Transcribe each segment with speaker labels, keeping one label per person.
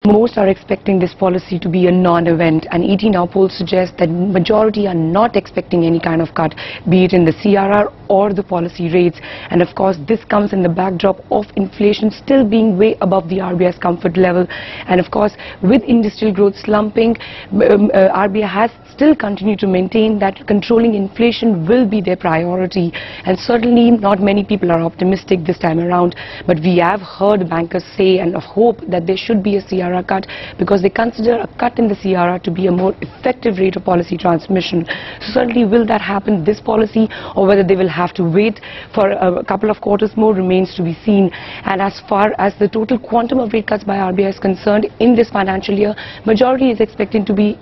Speaker 1: Most are expecting this policy to be a non-event, and ET Now polls suggest that majority are not expecting any kind of cut, be it in the CRR or the policy rates. And of course, this comes in the backdrop of inflation still being way above the RBI's comfort level. And of course, with industrial growth slumping, RBI has still continued to maintain that controlling inflation will be their priority. And certainly not many people are optimistic this time around, but we have heard bankers say and hope that there should be a CRR cut, because they consider a cut in the CRR to be a more effective rate of policy transmission. So certainly will that happen this policy, or whether they will have to wait for a couple of quarters more remains to be seen. And as far as the total quantum of rate cuts by RBI is concerned in this financial year, majority is expecting to be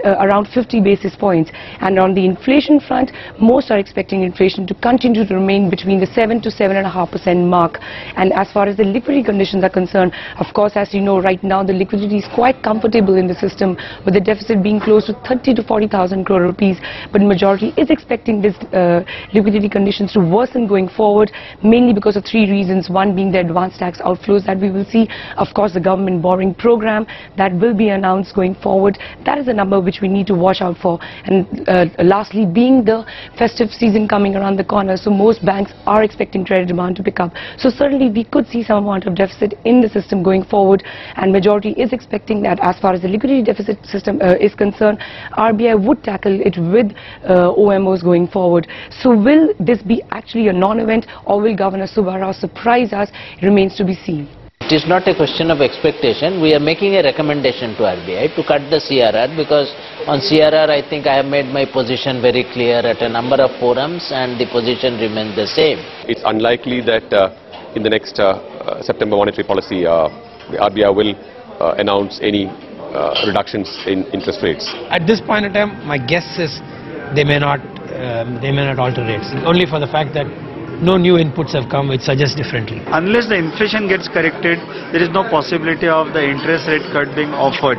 Speaker 1: around 50 basis points. And on the inflation front, most are expecting inflation to continue to remain between the 7 to 7.5% mark. And as far as the liquidity conditions are concerned, of course, as you know, right now the liquidity is quite comfortable in the system, with the deficit being close to 30 to 40,000 crore rupees. But majority is expecting this liquidity conditions to worsen going forward, mainly because of three reasons. One being the advance tax outflows that we will see. Of course, the government borrowing program that will be announced going forward. That is a number which we need to watch out for. And lastly, being the festive season coming around the corner, so most banks are expecting credit demand to pick up. So certainly we could see some amount of deficit in the system going forward, and majority is expecting that as far as the liquidity deficit system is concerned, RBI would tackle it with OMOs going forward. So will this be actually a non-event, or will Governor Subbarao surprise us? It remains to be seen.
Speaker 2: It is not a question of expectation. We are making a recommendation to RBI to cut the CRR, because on CRR I think I have made my position very clear at a number of forums, and the position remains the same.
Speaker 3: It's unlikely that in the next September monetary policy the RBI will announce any reductions in interest rates.
Speaker 4: At this point in time, my guess is they may not alter rates, only for the fact that no new inputs have come which suggest differently.
Speaker 5: Unless the inflation gets corrected, there is no possibility of the interest rate cut being offered.